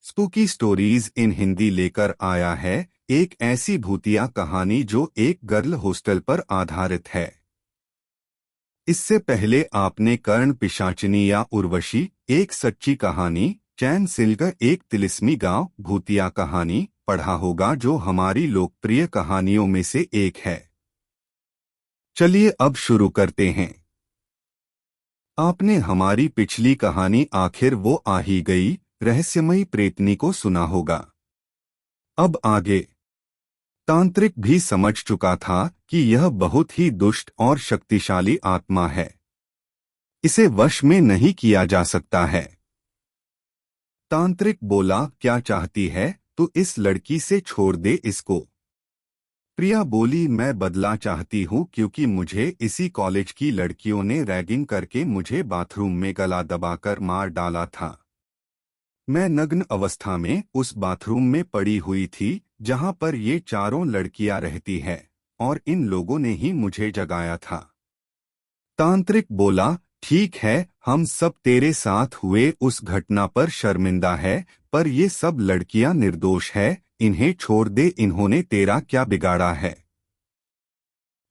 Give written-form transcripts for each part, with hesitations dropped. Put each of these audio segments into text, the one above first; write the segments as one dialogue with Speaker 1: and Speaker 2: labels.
Speaker 1: Spooky stories in Hindi लेकर आया है एक ऐसी भूतिया कहानी जो एक गर्ल हॉस्टल पर आधारित है। इससे पहले आपने कर्ण पिशाचिनी या उर्वशी एक सच्ची कहानी, चैन सिल्क एक तिलिस्मी गांव भूतिया कहानी पढ़ा होगा जो हमारी लोकप्रिय कहानियों में से एक है। चलिए अब शुरू करते हैं। आपने हमारी पिछली कहानी आखिर वो आ ही गई रहस्यमयी प्रेतनी को सुना होगा। अब आगे तांत्रिक भी समझ चुका था कि यह बहुत ही दुष्ट और शक्तिशाली आत्मा है, इसे वश में नहीं किया जा सकता है। तांत्रिक बोला, क्या चाहती है तो इस लड़की से छोड़ दे इसको। प्रिया बोली, मैं बदला चाहती हूँ क्योंकि मुझे इसी कॉलेज की लड़कियों ने रैगिंग करके मुझे बाथरूम में गला दबाकर मार डाला था। मैं नग्न अवस्था में उस बाथरूम में पड़ी हुई थी जहां पर ये चारों लड़कियां रहती है और इन लोगों ने ही मुझे जगाया था। तांत्रिक बोला, ठीक है, हम सब तेरे साथ हुए उस घटना पर शर्मिंदा है, पर ये सब लड़कियां निर्दोष है, इन्हें छोड़ दे, इन्होंने तेरा क्या बिगाड़ा है।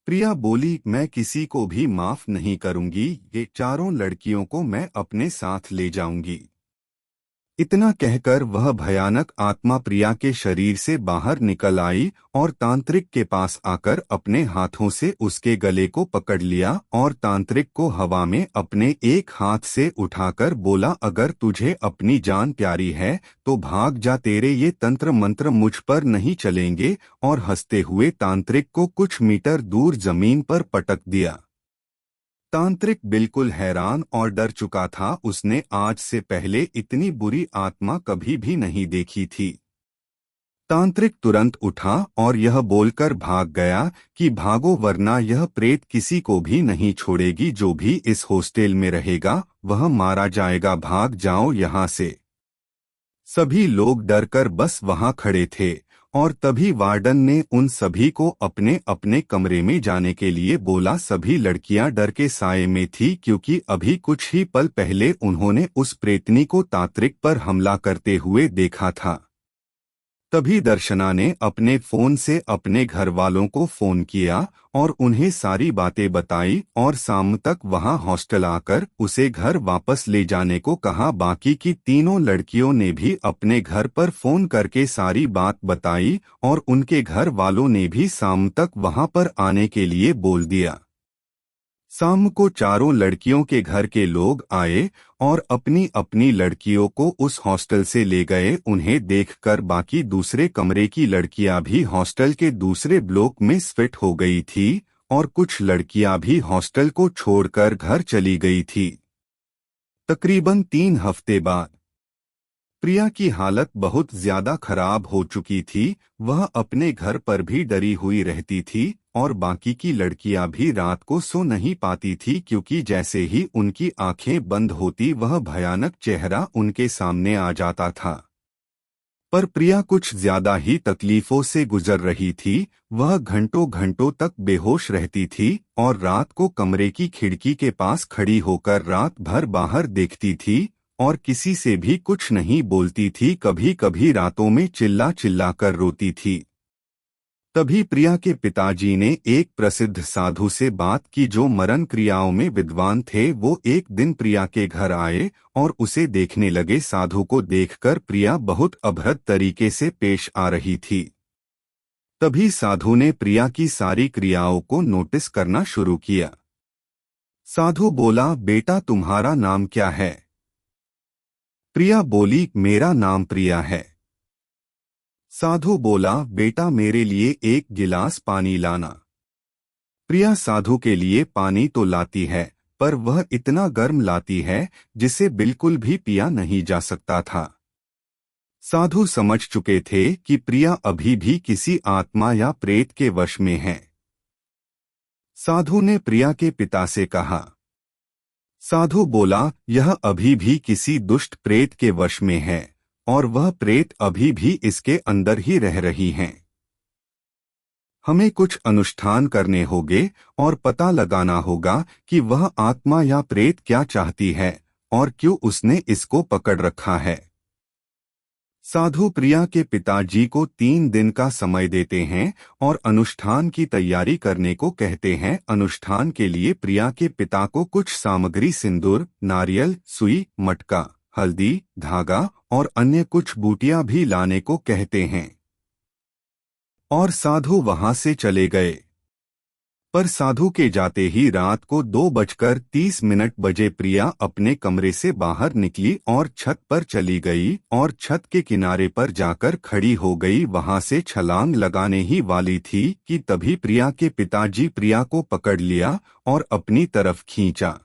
Speaker 1: प्रिया बोली, मैं किसी को भी माफ नहीं करूंगी, ये चारों लड़कियों को मैं अपने साथ ले जाऊंगी। इतना कहकर वह भयानक आत्मा प्रिया के शरीर से बाहर निकल आई और तांत्रिक के पास आकर अपने हाथों से उसके गले को पकड़ लिया और तांत्रिक को हवा में अपने एक हाथ से उठाकर बोला, अगर तुझे अपनी जान प्यारी है तो भाग जा, तेरे ये तंत्र मंत्र मुझ पर नहीं चलेंगे। और हंसते हुए तांत्रिक को कुछ मीटर दूर जमीन पर पटक दिया। तांत्रिक बिल्कुल हैरान और डर चुका था, उसने आज से पहले इतनी बुरी आत्मा कभी भी नहीं देखी थी। तांत्रिक तुरंत उठा और यह बोलकर भाग गया कि भागो वरना यह प्रेत किसी को भी नहीं छोड़ेगी, जो भी इस हॉस्टल में रहेगा वह मारा जाएगा, भाग जाओ यहाँ से। सभी लोग डरकर बस वहाँ खड़े थे और तभी वार्डन ने उन सभी को अपने अपने कमरे में जाने के लिए बोला। सभी लड़कियां डर के साए में थी क्योंकि अभी कुछ ही पल पहले उन्होंने उस प्रेतनी को तांत्रिक पर हमला करते हुए देखा था। तभी दर्शना ने अपने फोन से अपने घर वालों को फोन किया और उन्हें सारी बातें बताई और शाम तक वहां हॉस्टल आकर उसे घर वापस ले जाने को कहा। बाकी की तीनों लड़कियों ने भी अपने घर पर फोन करके सारी बात बताई और उनके घर वालों ने भी शाम तक वहां पर आने के लिए बोल दिया। शाम को चारों लड़कियों के घर के लोग आए और अपनी अपनी लड़कियों को उस हॉस्टल से ले गए। उन्हें देखकर बाकी दूसरे कमरे की लड़कियां भी हॉस्टल के दूसरे ब्लॉक में शिफ्ट हो गई थी और कुछ लड़कियां भी हॉस्टल को छोड़कर घर चली गई थी। तकरीबन 3 हफ्ते बाद प्रिया की हालत बहुत ज्यादा खराब हो चुकी थी। वह अपने घर पर भी डरी हुई रहती थी और बाकी की लड़कियां भी रात को सो नहीं पाती थी क्योंकि जैसे ही उनकी आंखें बंद होती वह भयानक चेहरा उनके सामने आ जाता था। पर प्रिया कुछ ज्यादा ही तकलीफों से गुजर रही थी। वह घंटों घंटों तक बेहोश रहती थी और रात को कमरे की खिड़की के पास खड़ी होकर रात भर बाहर देखती थी और किसी से भी कुछ नहीं बोलती थी। कभी कभी रातों में चिल्ला चिल्ला कर रोती थी। तभी प्रिया के पिताजी ने एक प्रसिद्ध साधु से बात की जो मरण क्रियाओं में विद्वान थे। वो एक दिन प्रिया के घर आए और उसे देखने लगे। साधु को देखकर प्रिया बहुत अभद्र तरीके से पेश आ रही थी। तभी साधु ने प्रिया की सारी क्रियाओं को नोटिस करना शुरू किया। साधु बोला, बेटा तुम्हारा नाम क्या है? प्रिया बोली, मेरा नाम प्रिया है। साधु बोला, बेटा मेरे लिए एक गिलास पानी लाना। प्रिया साधु के लिए पानी तो लाती है पर वह इतना गर्म लाती है जिसे बिल्कुल भी पिया नहीं जा सकता था। साधु समझ चुके थे कि प्रिया अभी भी किसी आत्मा या प्रेत के वश में है। साधु ने प्रिया के पिता से कहा। साधु बोला, यह अभी भी किसी दुष्ट प्रेत के वश में है और वह प्रेत अभी भी इसके अंदर ही रह रही हैं। हमें कुछ अनुष्ठान करने होंगे और पता लगाना होगा कि वह आत्मा या प्रेत क्या चाहती है और क्यों उसने इसको पकड़ रखा है। साधु प्रिया के पिताजी को 3 दिन का समय देते हैं और अनुष्ठान की तैयारी करने को कहते हैं। अनुष्ठान के लिए प्रिया के पिता को कुछ सामग्री सिंदूर, नारियल, सुई, मटका, हल्दी, धागा और अन्य कुछ बूटियां भी लाने को कहते हैं। और साधु वहां से चले गए। पर साधु के जाते ही रात को 2:30 बजे प्रिया अपने कमरे से बाहर निकली और छत पर चली गई और छत के किनारे पर जाकर खड़ी हो गई। वहां से छलांग लगाने ही वाली थी कि तभी प्रिया के पिताजी प्रिया को पकड़ लिया और अपनी तरफ खींचा।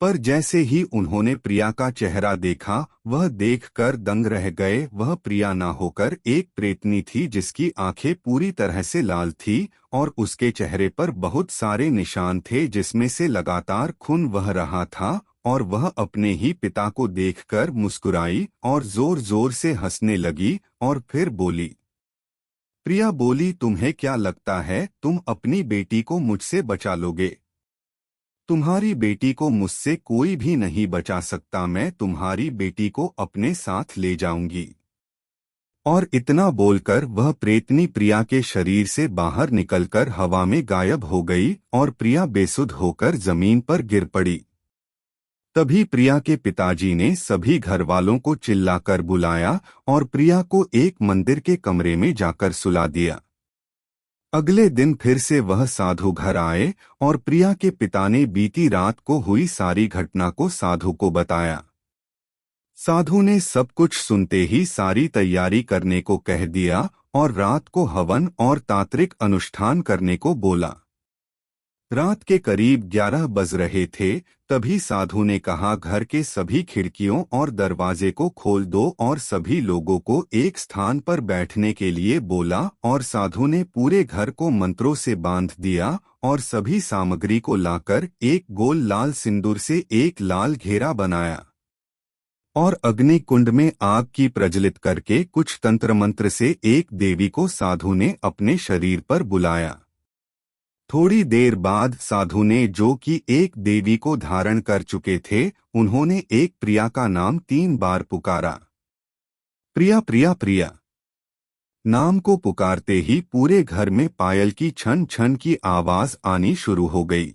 Speaker 1: पर जैसे ही उन्होंने प्रिया का चेहरा देखा, वह देखकर दंग रह गए। वह प्रिया न होकर एक प्रेतनी थी जिसकी आंखें पूरी तरह से लाल थी और उसके चेहरे पर बहुत सारे निशान थे जिसमें से लगातार खून बह रहा था। और वह अपने ही पिता को देखकर मुस्कुराई और जोर जोर से हंसने लगी और फिर बोली। प्रिया बोली, तुम्हें क्या लगता है तुम अपनी बेटी को मुझसे बचा लोगे? तुम्हारी बेटी को मुझसे कोई भी नहीं बचा सकता। मैं तुम्हारी बेटी को अपने साथ ले जाऊंगी। और इतना बोलकर वह प्रेतनी प्रिया के शरीर से बाहर निकलकर हवा में गायब हो गई और प्रिया बेसुध होकर जमीन पर गिर पड़ी। तभी प्रिया के पिताजी ने सभी घरवालों को चिल्लाकर बुलाया और प्रिया को एक मंदिर के कमरे में जाकर सुला दिया। अगले दिन फिर से वह साधु घर आए और प्रिया के पिता ने बीती रात को हुई सारी घटना को साधु को बताया। साधु ने सब कुछ सुनते ही सारी तैयारी करने को कह दिया और रात को हवन और तांत्रिक अनुष्ठान करने को बोला। रात के करीब 11 बज रहे थे। तभी साधु ने कहा, घर के सभी खिड़कियों और दरवाजे को खोल दो और सभी लोगों को एक स्थान पर बैठने के लिए बोला। और साधु ने पूरे घर को मंत्रों से बांध दिया और सभी सामग्री को लाकर एक गोल लाल सिंदूर से एक लाल घेरा बनाया और अग्नि कुंड में आग की प्रज्वलित करके कुछ तंत्र मंत्र से एक देवी को साधु ने अपने शरीर पर बुलाया। थोड़ी देर बाद साधु ने, जो कि एक देवी को धारण कर चुके थे, उन्होंने एक प्रिया का नाम 3 बार पुकारा। प्रिया प्रिया प्रिया नाम को पुकारते ही पूरे घर में पायल की छन छन की आवाज आनी शुरू हो गई।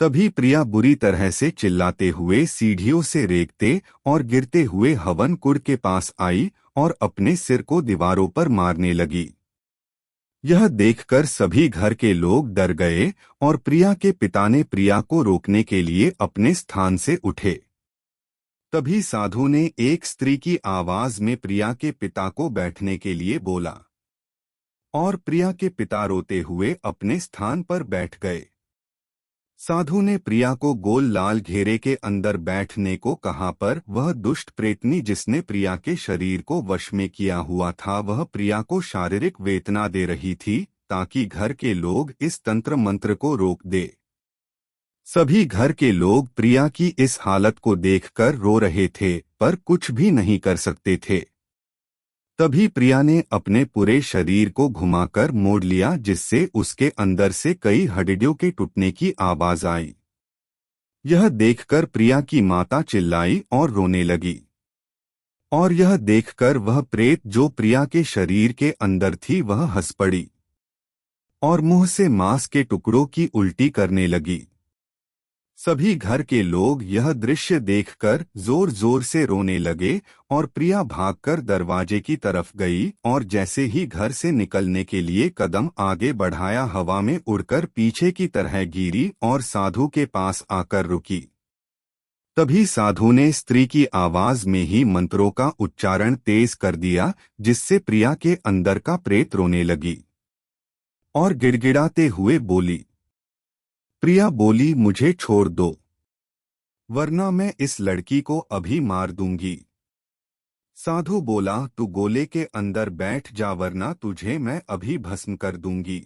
Speaker 1: तभी प्रिया बुरी तरह से चिल्लाते हुए सीढ़ियों से रेंगते और गिरते हुए हवन कुंड के पास आई और अपने सिर को दीवारों पर मारने लगी। यह देखकर सभी घर के लोग डर गए और प्रिया के पिता ने प्रिया को रोकने के लिए अपने स्थान से उठे। तभी साधु ने एक स्त्री की आवाज में प्रिया के पिता को बैठने के लिए बोला और प्रिया के पिता रोते हुए अपने स्थान पर बैठ गए। साधु ने प्रिया को गोल लाल घेरे के अंदर बैठने को कहा, पर वह दुष्ट प्रेतनी जिसने प्रिया के शरीर को वश में किया हुआ था, वह प्रिया को शारीरिक वेदना दे रही थी ताकि घर के लोग इस तंत्र मंत्र को रोक दे। सभी घर के लोग प्रिया की इस हालत को देखकर रो रहे थे पर कुछ भी नहीं कर सकते थे। तभी प्रिया ने अपने पूरे शरीर को घुमाकर मोड़ लिया, जिससे उसके अंदर से कई हड्डियों के टूटने की आवाज आई। यह देखकर प्रिया की माता चिल्लाई और रोने लगी और यह देखकर वह प्रेत जो प्रिया के शरीर के अंदर थी वह हंस पड़ी और मुंह से मांस के टुकड़ों की उल्टी करने लगी। सभी घर के लोग यह दृश्य देखकर जोर जोर से रोने लगे और प्रिया भागकर दरवाजे की तरफ गई और जैसे ही घर से निकलने के लिए कदम आगे बढ़ाया, हवा में उड़कर पीछे की तरह गिरी और साधु के पास आकर रुकी। तभी साधु ने स्त्री की आवाज में ही मंत्रों का उच्चारण तेज कर दिया, जिससे प्रिया के अंदर का प्रेत रोने लगी और गिड़गिड़ाते हुए बोली। प्रिया बोली, मुझे छोड़ दो, वरना मैं इस लड़की को अभी मार दूंगी। साधु बोला, तू गोले के अंदर बैठ जा, वरना तुझे मैं अभी भस्म कर दूंगी।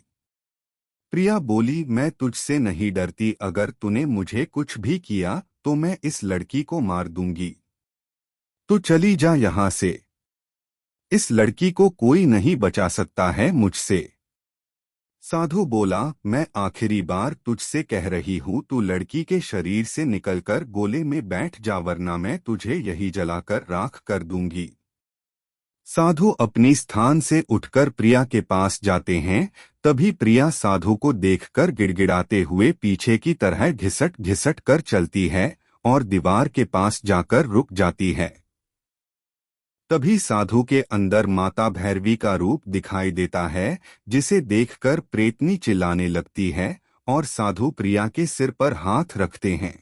Speaker 1: प्रिया बोली, मैं तुझसे नहीं डरती, अगर तूने मुझे कुछ भी किया तो मैं इस लड़की को मार दूंगी। तू चली जा यहां से, इस लड़की को कोई नहीं बचा सकता है मुझसे। साधु बोला, मैं आखिरी बार तुझसे कह रही हूं, तू लड़की के शरीर से निकलकर गोले में बैठ जा, वरना मैं तुझे यही जलाकर राख कर दूंगी। साधु अपनी स्थान से उठकर प्रिया के पास जाते हैं। तभी प्रिया साधु को देखकर गिड़गिड़ाते हुए पीछे की तरह घिसट घिसट कर चलती है और दीवार के पास जाकर रुक जाती है। तभी साधु के अंदर माता भैरवी का रूप दिखाई देता है, जिसे देखकर प्रेतनी चिल्लाने लगती है और साधु प्रिया के सिर पर हाथ रखते हैं,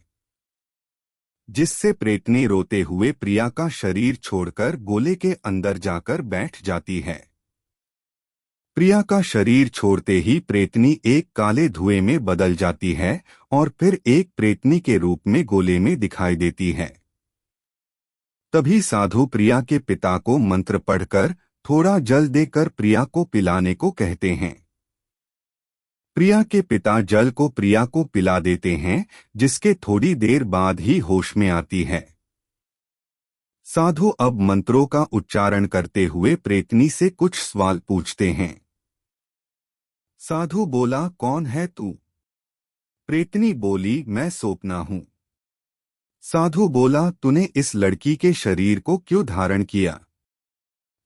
Speaker 1: जिससे प्रेतनी रोते हुए प्रिया का शरीर छोड़कर गोले के अंदर जाकर बैठ जाती है। प्रिया का शरीर छोड़ते ही प्रेतनी एक काले धुएं में बदल जाती है और फिर एक प्रेतनी के रूप में गोले में दिखाई देती है। तभी साधु प्रिया के पिता को मंत्र पढ़कर थोड़ा जल देकर प्रिया को पिलाने को कहते हैं। प्रिया के पिता जल को प्रिया को पिला देते हैं, जिसके थोड़ी देर बाद ही होश में आती है। साधु अब मंत्रों का उच्चारण करते हुए प्रेतनी से कुछ सवाल पूछते हैं। साधु बोला, कौन है तू? प्रेतनी बोली, मैं स्वप्ना हूं। साधु बोला, तूने इस लड़की के शरीर को क्यों धारण किया?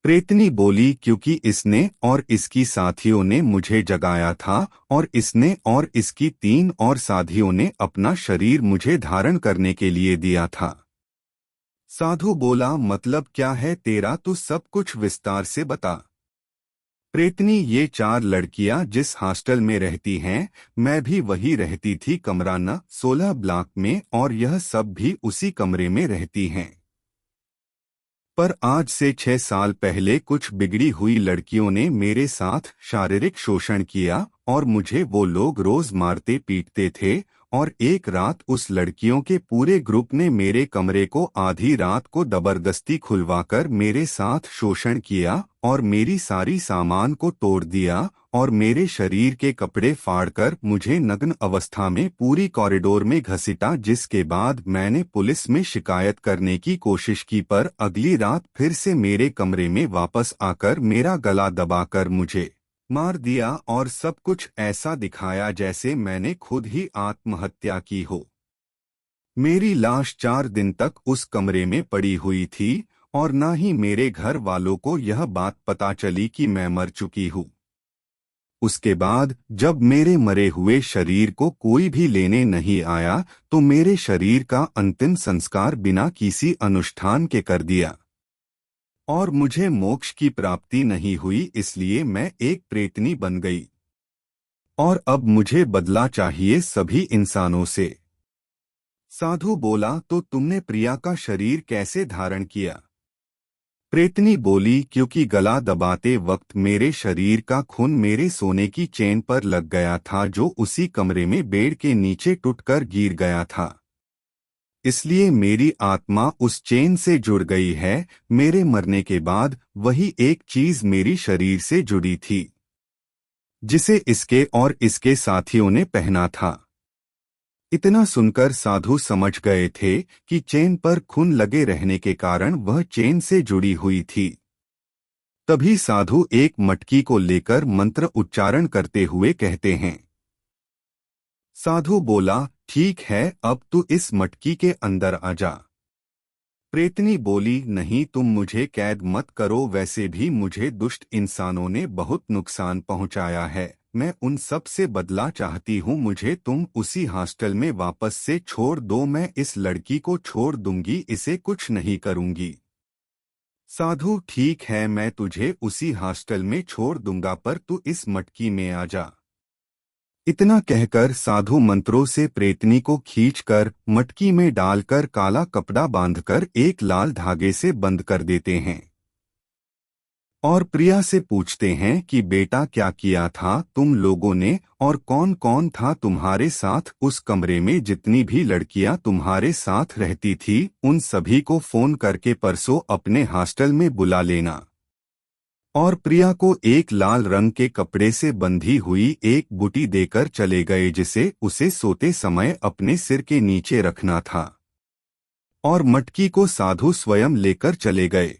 Speaker 1: प्रेतनी बोली, क्योंकि इसने और इसकी साथियों ने मुझे जगाया था और इसने और इसकी 3 और साथियों ने अपना शरीर मुझे धारण करने के लिए दिया था। साधु बोला, मतलब क्या है तेरा? तू सब कुछ विस्तार से बता। प्रेतनी, ये 4 लड़कियां जिस हॉस्टल में रहती हैं, मैं भी वही रहती थी, कमरा न 16 ब्लॉक में, और यह सब भी उसी कमरे में रहती हैं। पर आज से 6 साल पहले कुछ बिगड़ी हुई लड़कियों ने मेरे साथ शारीरिक शोषण किया और मुझे वो लोग रोज मारते पीटते थे, और एक रात उस लड़कियों के पूरे ग्रुप ने मेरे कमरे को आधी रात को जबरदस्ती खुलवाकर मेरे साथ शोषण किया और मेरी सारी सामान को तोड़ दिया और मेरे शरीर के कपड़े फाड़कर मुझे नग्न अवस्था में पूरी कॉरिडोर में घसीटा, जिसके बाद मैंने पुलिस में शिकायत करने की कोशिश की, पर अगली रात फिर से मेरे कमरे में वापस आकर मेरा गला दबाकर मुझे मार दिया और सब कुछ ऐसा दिखाया जैसे मैंने खुद ही आत्महत्या की हो। मेरी लाश 4 दिन तक उस कमरे में पड़ी हुई थी और ना ही मेरे घर वालों को यह बात पता चली कि मैं मर चुकी हूँ। उसके बाद जब मेरे मरे हुए शरीर को कोई भी लेने नहीं आया तो मेरे शरीर का अंतिम संस्कार बिना किसी अनुष्ठान के कर दिया और मुझे मोक्ष की प्राप्ति नहीं हुई, इसलिए मैं एक प्रेतनी बन गई और अब मुझे बदला चाहिए सभी इंसानों से। साधु बोला, तो तुमने प्रिया का शरीर कैसे धारण किया? प्रेतनी बोली, क्योंकि गला दबाते वक्त मेरे शरीर का खून मेरे सोने की चेन पर लग गया था, जो उसी कमरे में बेड के नीचे टूटकर गिर गया था, इसलिए मेरी आत्मा उस चेन से जुड़ गई है। मेरे मरने के बाद वही एक चीज मेरी शरीर से जुड़ी थी, जिसे इसके और इसके साथियों ने पहना था। इतना सुनकर साधु समझ गए थे कि चेन पर खून लगे रहने के कारण वह चेन से जुड़ी हुई थी। तभी साधु एक मटकी को लेकर मंत्र उच्चारण करते हुए कहते हैं। साधु बोला, ठीक है, अब तू इस मटकी के अंदर आ जा। प्रेतनी बोली, नहीं, तुम मुझे कैद मत करो, वैसे भी मुझे दुष्ट इंसानों ने बहुत नुकसान पहुंचाया है, मैं उन सब से बदला चाहती हूँ, मुझे तुम उसी हॉस्टल में वापस से छोड़ दो, मैं इस लड़की को छोड़ दूंगी, इसे कुछ नहीं करूंगी। साधु, ठीक है, मैं तुझे उसी हॉस्टल में छोड़ दूंगा, पर तू इस मटकी में आ जा। इतना कहकर साधु मंत्रों से प्रेतनी को खींचकर मटकी में डालकर काला कपड़ा बांधकर एक लाल धागे से बंद कर देते हैं और प्रिया से पूछते हैं कि बेटा, क्या किया था तुम लोगों ने और कौन कौन था तुम्हारे साथ उस कमरे में? जितनी भी लड़कियां तुम्हारे साथ रहती थी उन सभी को फोन करके परसों अपने हॉस्टल में बुला लेना। और प्रिया को एक लाल रंग के कपड़े से बंधी हुई एक बूटी देकर चले गए, जिसे उसे सोते समय अपने सिर के नीचे रखना था, और मटकी को साधु स्वयं लेकर चले गए।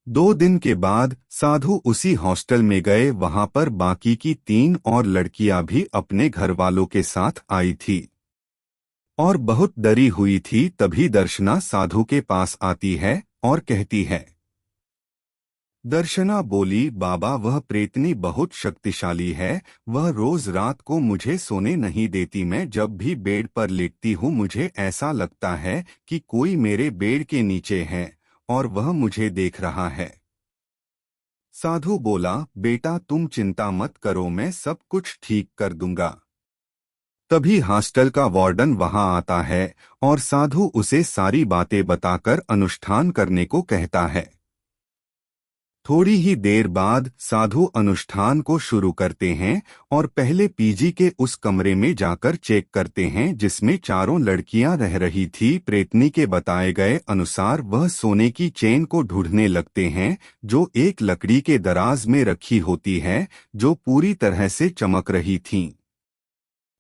Speaker 1: 2 दिन के बाद साधु उसी हॉस्टल में गए, वहां पर बाकी की 3 और लड़कियां भी अपने घर वालों के साथ आई थी और बहुत डरी हुई थी। तभी दर्शना साधु के पास आती है और कहती है, दर्शना बोली, बाबा वह प्रेतनी बहुत शक्तिशाली है। वह रोज रात को मुझे सोने नहीं देती। मैं जब भी बेड पर लेटती हूँ मुझे ऐसा लगता है कि कोई मेरे बेड के नीचे है और वह मुझे देख रहा है। साधु बोला, बेटा तुम चिंता मत करो, मैं सब कुछ ठीक कर दूंगा। तभी हॉस्टल का वार्डन वहां आता है और साधु उसे सारी बातें बताकर अनुष्ठान करने को कहता है। थोड़ी ही देर बाद साधु अनुष्ठान को शुरू करते हैं और पहले पीजी के उस कमरे में जाकर चेक करते हैं जिसमें चारों लड़कियां रह रही थी। प्रेतनी के बताए गए अनुसार वह सोने की चेन को ढूंढने लगते हैं जो एक लकड़ी के दराज में रखी होती है, जो पूरी तरह से चमक रही थीं।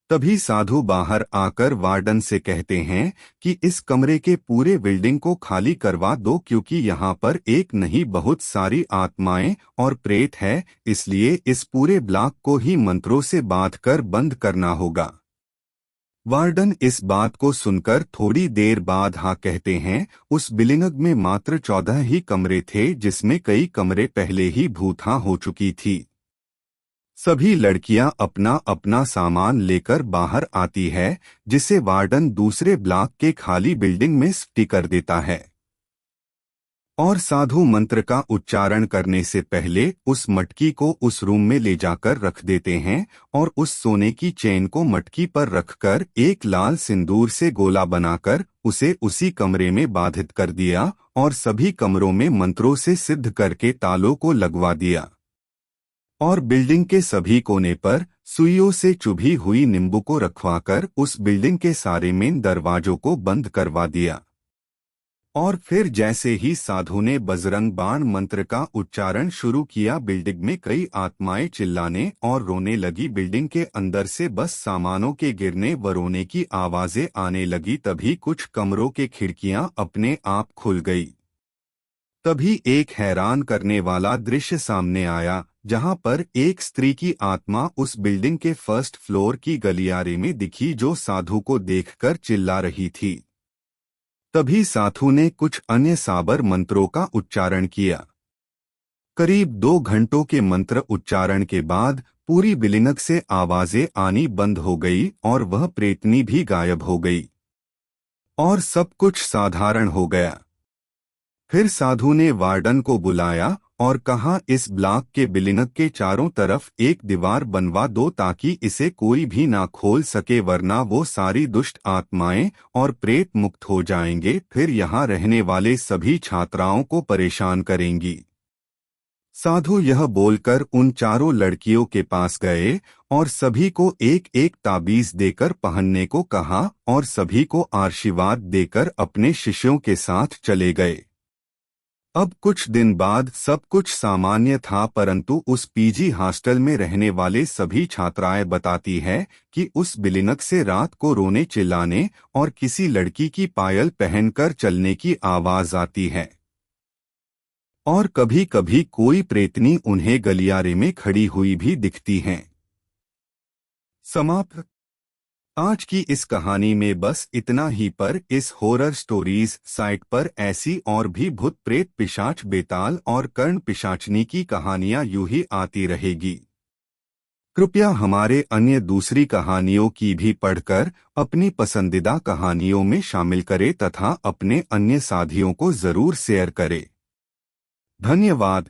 Speaker 1: तभी साधु बाहर आकर वार्डन से कहते हैं कि इस कमरे के पूरे बिल्डिंग को खाली करवा दो, क्योंकि यहाँ पर एक नहीं बहुत सारी आत्माएं और प्रेत है, इसलिए इस पूरे ब्लॉक को ही मंत्रों से बांधकर बंद करना होगा। वार्डन इस बात को सुनकर थोड़ी देर बाद हाँ कहते हैं। उस बिल्डिंग में मात्र 14 ही कमरे थे, जिसमें कई कमरे पहले ही भूतहा हो चुकी थी। सभी लड़कियां अपना अपना सामान लेकर बाहर आती है, जिसे वार्डन दूसरे ब्लॉक के खाली बिल्डिंग में शिफ्ट कर देता है। और साधु मंत्र का उच्चारण करने से पहले उस मटकी को उस रूम में ले जाकर रख देते हैं और उस सोने की चेन को मटकी पर रखकर एक लाल सिंदूर से गोला बनाकर उसे उसी कमरे में बाधित कर दिया और सभी कमरों में मंत्रों से सिद्ध करके तालों को लगवा दिया और बिल्डिंग के सभी कोने पर सुइयों से चुभी हुई नींबू को रखवाकर उस बिल्डिंग के सारे मेन दरवाजों को बंद करवा दिया। और फिर जैसे ही साधु ने बजरंग बाण मंत्र का उच्चारण शुरू किया, बिल्डिंग में कई आत्माएं चिल्लाने और रोने लगी। बिल्डिंग के अंदर से बस सामानों के गिरने व रोने की आवाजें आने लगी। तभी कुछ कमरों के खिड़कियां अपने आप खुल गई। तभी एक हैरान करने वाला दृश्य सामने आया, जहां पर एक स्त्री की आत्मा उस बिल्डिंग के फर्स्ट फ्लोर की गलियारे में दिखी, जो साधु को देखकर चिल्ला रही थी। तभी साधु ने कुछ अन्य साबर मंत्रों का उच्चारण किया। करीब 2 घंटों के मंत्र उच्चारण के बाद पूरी बिल्डिंग से आवाजें आनी बंद हो गई और वह प्रेतनी भी गायब हो गई और सब कुछ साधारण हो गया। फिर साधु ने वार्डन को बुलाया और कहा, इस ब्लॉक के बिल्डिंग के चारों तरफ एक दीवार बनवा दो ताकि इसे कोई भी ना खोल सके, वरना वो सारी दुष्ट आत्माएं और प्रेत मुक्त हो जाएंगे, फिर यहाँ रहने वाले सभी छात्राओं को परेशान करेंगी। साधु यह बोलकर उन चारों लड़कियों के पास गए और सभी को एक एक ताबीज देकर पहनने को कहा और सभी को आशीर्वाद देकर अपने शिष्यों के साथ चले गए। अब कुछ दिन बाद सब कुछ सामान्य था, परंतु उस पीजी हॉस्टल में रहने वाले सभी छात्राएं बताती है कि उस बिल्डिंग से रात को रोने चिल्लाने और किसी लड़की की पायल पहनकर चलने की आवाज आती है और कभी कभी कोई प्रेतनी उन्हें गलियारे में खड़ी हुई भी दिखती हैं। समाप्त। आज की इस कहानी में बस इतना ही, पर इस हॉरर स्टोरीज साइट पर ऐसी और भी भूत प्रेत पिशाच बेताल और कर्ण पिशाचनी की कहानियां यूं ही आती रहेगी। कृपया हमारे अन्य दूसरी कहानियों की भी पढ़कर अपनी पसंदीदा कहानियों में शामिल करें तथा अपने अन्य साथियों को जरूर शेयर करें। धन्यवाद।